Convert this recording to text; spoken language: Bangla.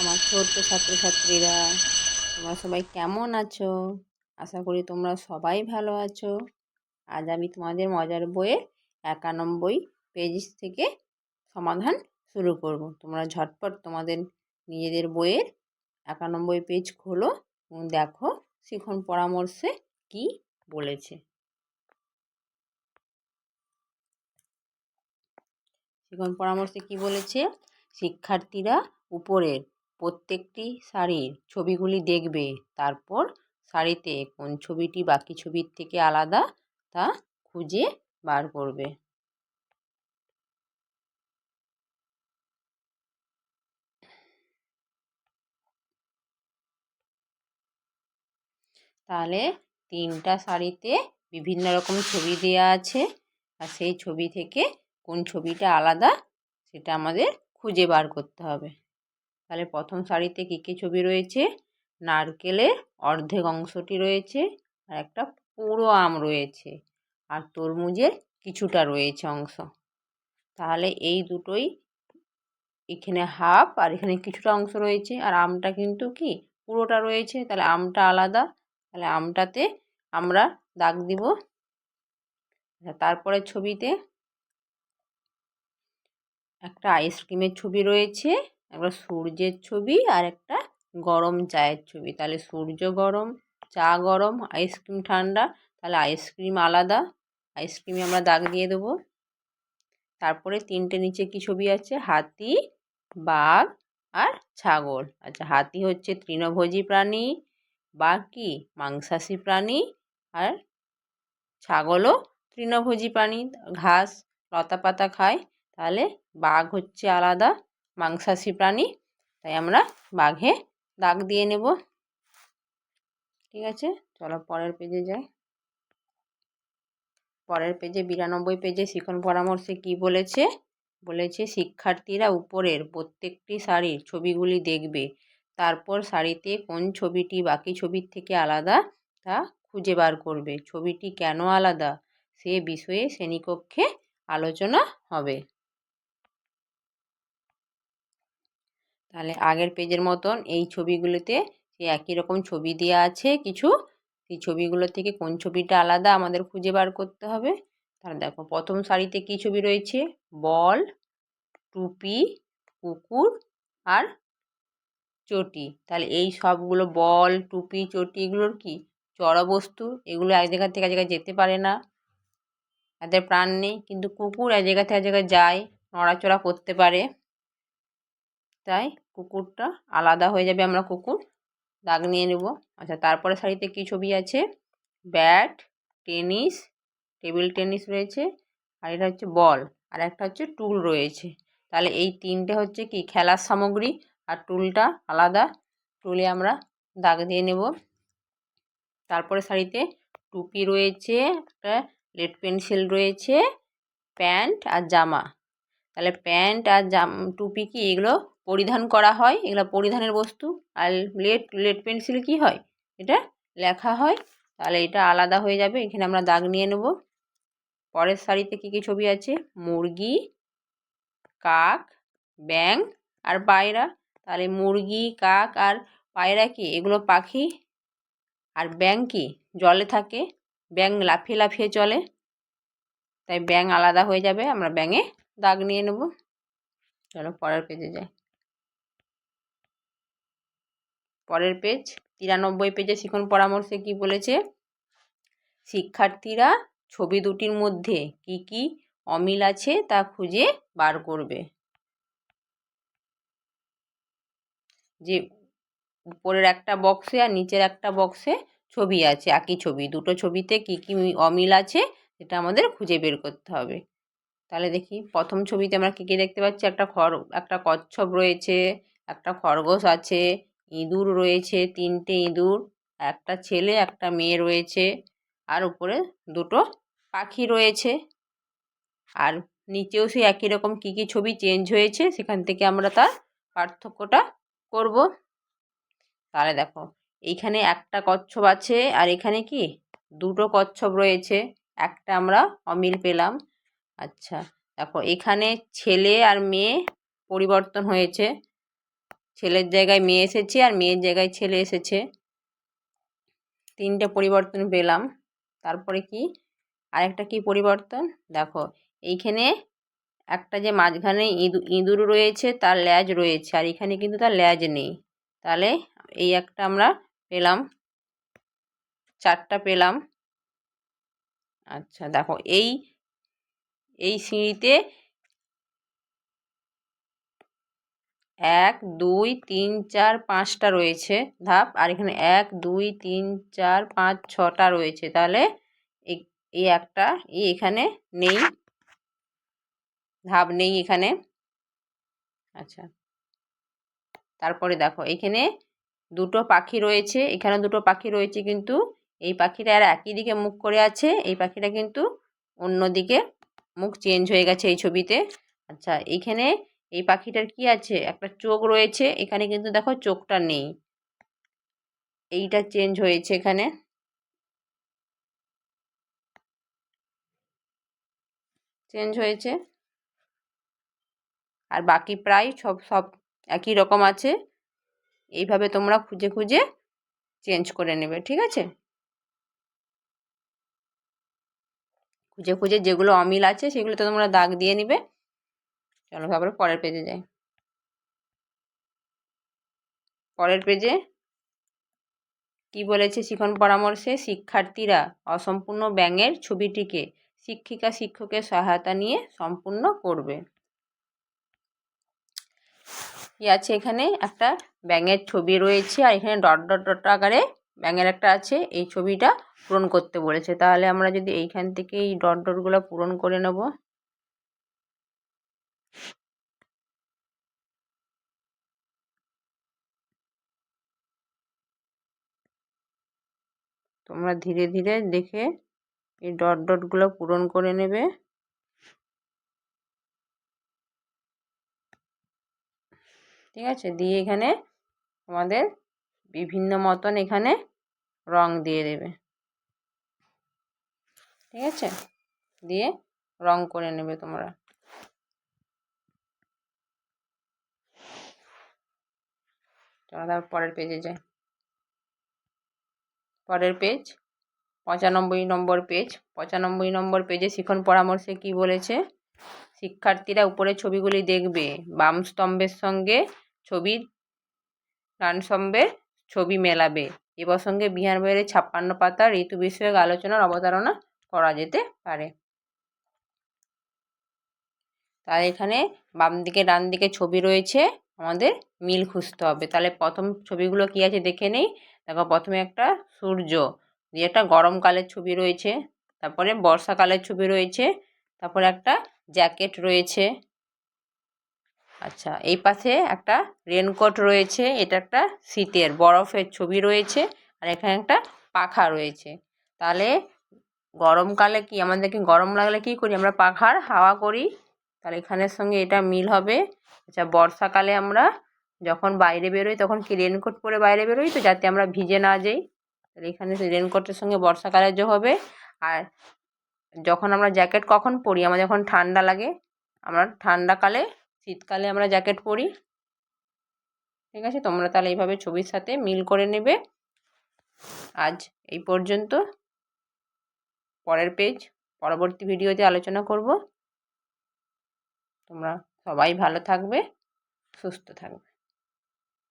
আমার ছোট্ট ছাত্রছাত্রীরা, তোমরা সবাই কেমন আছো? আশা করি তোমরা সবাই ভালো আছো। আজ আমি তোমাদের মজার বইয়ের 91 পেজ থেকে সমাধান শুরু করব। তোমরা ঝটপট তোমাদের নিজেদের বইয়ের 91 পেজ খোলো এবং দেখো শিখন পরামর্শে কি বলেছে। শিখন পরামর্শে কি বলেছে? শিক্ষার্থীরা উপরের প্রত্যেকটি সারির ছবিগুলি দেখবে, তারপর সারিতে কোন ছবিটি বাকি ছবির থেকে আলাদা তা খুঁজে বার করবে। তাহলে 3টা সারিতে বিভিন্ন রকম ছবি দেওয়া আছে, আর সেই ছবি থেকে কোন ছবিটা আলাদা সেটা আমাদের খুঁজে বার করতে হবে। তাহলে প্রথম সারিতে কী কী ছবি রয়েছে? নারকেলের অর্ধেক অংশটি রয়েছে, আর একটা পুরো আম রয়েছে, আর তরমুজের কিছুটা রয়েছে অংশ। তাহলে এই দুটোই, এখানে হাফ আর এখানে কিছুটা অংশ রয়েছে, আর আমটা কিন্তু কি পুরোটা রয়েছে, তাহলে আমটা আলাদা। তাহলে আমটাতে আমরা দাগ দিব। তারপরে ছবিতে একটা আইসক্রিমের ছবি রয়েছে, একটা সূর্যের ছবি, আর একটা গরম চায়ের ছবি। তাহলে সূর্য গরম, চা গরম, আইসক্রিম ঠান্ডা, তাহলে আইসক্রিম আলাদা, আইসক্রিমে আমরা দাগ দিয়ে দেবো। তারপরে 3টে নিচে কি ছবি আছে? হাতি, বাঘ আর ছাগল। আচ্ছা, হাতি হচ্ছে তৃণভোজী প্রাণী, বাঘ কি মাংসাশী প্রাণী, আর ছাগলও তৃণভোজী প্রাণী, ঘাস লতা পাতা খায়। তাহলে বাঘ হচ্ছে আলাদা, মাংসাশী প্রাণী, তাই আমরা বাঘে দাগ দিয়ে নেব। ঠিক আছে, চলো পরের পেজে যাই। পরের পেজে 92 পেজে শিখন পরামর্শে কি বলেছে? বলেছে শিক্ষার্থীরা উপরের প্রত্যেকটি সারির ছবিগুলি দেখবে, তারপর সারিতে কোন ছবিটি বাকি ছবির থেকে আলাদা তা খুঁজে বার করবে। ছবিটি কেন আলাদা সে বিষয়ে শ্রেণীকক্ষে আলোচনা হবে। তাহলে আগের পেজের মতন এই ছবিগুলোতে একই রকম ছবি দেওয়া আছে কিছু, সেই ছবিগুলো থেকে কোন ছবিটা আলাদা আমাদের খুঁজে বার করতে হবে। তাহলে দেখো প্রথম সারিতে কী ছবি রয়েছে? বল, টুপি, কুকুর আর চটি। তাহলে এই সবগুলো বল, টুপি, চটি এগুলোর কি জড়বস্তু, এগুলো এক জায়গা থেকে এক জায়গায় যেতে পারে না, এদের প্রাণ নেই। কিন্তু কুকুর এক জায়গা থেকে এক জায়গায় যায়, নড়াচড়া করতে পারে, তাই কুকুরটা আলাদা হয়ে যাবে, আমরা কুকুর দাগ নিয়ে নেব। আচ্ছা, তারপরে সারিতে কী ছবি আছে? ব্যাট, টেনিস, টেবিল টেনিস রয়েছে, আর এটা হচ্ছে বল, আর একটা হচ্ছে টুল রয়েছে। তাহলে এই 3টে হচ্ছে কি খেলার সামগ্রী, আর টুলটা আলাদা, টুলে আমরা দাগ দিয়ে নেব। তারপরে সারিতে টুপি রয়েছে, একটা লেড পেন্সিল রয়েছে, প্যান্ট আর জামা। তাহলে প্যান্ট আর টুপি কি এগুলো পরিধান করা হয়, এগুলো পরিধানের বস্তু। আর লেড পেন্সিল কি হয়? এটা লেখা হয়। তাহলে এটা আলাদা হয়ে যাবে, এখানে আমরা দাগ নিয়ে নেব। পরের সারিতে কী কী ছবি আছে? মুরগি, কাক, ব্যাঙ আর পায়রা। তাহলে মুরগি, কাক আর পায়রা কি এগুলো পাখি, আর ব্যাঙ কি জলে থাকে, ব্যাঙ লাফিয়ে লাফিয়ে চলে, তাই ব্যাঙ আলাদা হয়ে যাবে, আমরা ব্যাঙে দাগ নিয়ে নেব। চলো পরের পেজে যাই। পরের পেজ 93 পেজে শিখন পরামর্শে কি বলেছে? শিক্ষার্থীরা ছবি দুটির মধ্যে কি কি অমিল আছে তা খুঁজে বার করবে। যে উপরের একটা বক্সে আর নিচের একটা বক্সে ছবি আছে, একই ছবি, দুটো ছবিতে কি কি অমিল আছে সেটা আমাদের খুঁজে বের করতে হবে। তাহলে দেখি প্রথম ছবিতে আমরা কী কী দেখতে পাচ্ছি? একটা কচ্ছপ রয়েছে, একটা খরগোশ আছে, ইঁদুর রয়েছে, 3টে ইঁদুর, একটা ছেলে একটা মেয়ে রয়েছে, আর উপরে দুটো পাখি রয়েছে, আর নিচেও সেই একই রকম কী কী ছবি চেঞ্জ হয়েছে সেখান থেকে আমরা তার পার্থক্যটা করব। তাহলে দেখো এইখানে একটা কচ্ছপ আছে, আর এখানে কি দুটো কচ্ছপ রয়েছে, একটা আমরা অমিল পেলাম। আচ্ছা দেখো এখানে ছেলে আর মেয়ে পরিবর্তন হয়েছে, ছেলের জায়গায় মেয়ে এসেছে আর মেয়ের জায়গায় ছেলে এসেছে, 3টে পরিবর্তন পেলাম। তারপরে কি আরেকটা কি পরিবর্তন, দেখো এইখানে একটা যে মাঝখানে ইঁদুর রয়েছে তার ল্যাজ রয়েছে, আর এখানে কিন্তু তার ল্যাজ নেই। তাহলে এই একটা আমরা পেলাম, 4টা পেলাম। আচ্ছা দেখো এই সিঁড়িতে 1 2 3 4 5টা রয়েছে ধাপ, আর এখানে 1 2 3 4 5 6টা রয়েছে। তাহলে এই একটা এখানে নেই, ধাপ নেই এখানে। আচ্ছা তারপরে দেখো এখানে 2টো পাখি রয়েছে, এখানে 2টো পাখি রয়েছে, কিন্তু এই পাখিটা আর একই দিকে মুখ করে আছে, এই পাখিটা কিন্তু অন্য দিকে মুখ চেঞ্জ হয়ে গেছে এই ছবিতে। আচ্ছা এইখানে এই পাখিটার কি আছে, একটা চোখ রয়েছে, এখানে কিন্তু দেখো চোখটা নেই, এইটা চেঞ্জ হয়েছে, এখানে চেঞ্জ হয়েছে। আর বাকি প্রায় সব একই রকম আছে। এইভাবে তোমরা খুঁজে খুঁজে চেঞ্জ করে নেবে, ঠিক আছে? খুঁজে খুঁজে যেগুলো অমিল আছে সেগুলোতে তোমরা দাগ দিয়ে নিবে। চলো তারপরে পরের পেজে যাই। পরের পেজে কি বলেছে, শিখন পরামর্শে শিক্ষার্থীরা অসম্পূর্ণ ব্যাঙের ছবিটিকে শিক্ষিকা শিক্ষকের সহায়তা নিয়ে সম্পূর্ণ করবে। কি আছে, এখানে একটা ব্যাঙের ছবি রয়েছে, আর এখানে ডট ডট ডট আকারে ব্যাঙের একটা আছে, এই ছবিটা পূরণ করতে বলেছে। তাহলে আমরা যদি এইখান থেকে এই ডট ডটগুলো পূরণ করে নেব। তোমরা ধীরে ধীরে দেখে এই ডট ডটগুলো পূরণ করে নেবে। ঠিক আছে, দিয়ে এখানে আমাদের বিভিন্ন মতন এখানে রং দিয়ে দেবে। ঠিক আছে, দিয়ে রং করে নেবে তোমরা। চলো তারপর পরের পেজে যাই। পরের পেজ 95 নম্বর পেজ। 95 নম্বর পেজে শিখন পরামর্শে কি বলেছে, শিক্ষার্থীরা উপরের ছবিগুলি দেখবে, বাম স্তম্ভের সঙ্গে ডান স্তম্ভের ছবি মেলাবে। এ প্রসঙ্গে বিহার বইয়ের 56 পাতা ঋতু বিষয়ক আলোচনার অবতারণা করা যেতে পারে। তার এখানে বাম দিকে ডান দিকে ছবি রয়েছে, আমাদের মিল খুঁজতে হবে। তাহলে প্রথম ছবিগুলো কি আছে দেখে নেই। দেখো প্রথমে একটা সূর্য, দিয়ে একটা গরমকালের ছবি রয়েছে, তারপরে বর্ষাকালের ছবি রয়েছে, তারপরে একটা জ্যাকেট রয়েছে। আচ্ছা এই পাশে একটা রেনকোট রয়েছে, এটা একটা শীতের বরফের ছবি রয়েছে, আর এখানে একটা পাখা রয়েছে। তাহলে গরমকালে কি আমাদেরকে গরম লাগলে কি করি, আমরা পাখার হাওয়া করি, তাহলে এখানের সঙ্গে এটা মিল হবে। আচ্ছা বর্ষাকালে আমরা যখন বাইরে বেরোই তখন কি রেনকোট পরে বাইরে বেরোই, তো যাতে আমরা ভিজে না যাই, তাহলে এখানে রেনকোটের সঙ্গে বর্ষাকালের যোগ হবে। আর যখন আমরা জ্যাকেট কখন পরি, আমার যখন ঠান্ডা লাগে, আমরা ঠান্ডাকালে শীতকালে আমরা জ্যাকেট পরি। ঠিক আছে, তোমরা তাহলে এইভাবে ছবির সাথে মিল করে নেবে। আজ এই পর্যন্ত, পরের পেজ পরবর্তী ভিডিওতে আলোচনা করব। তোমরা সবাই ভালো থাকবে, সুস্থ থাকবে।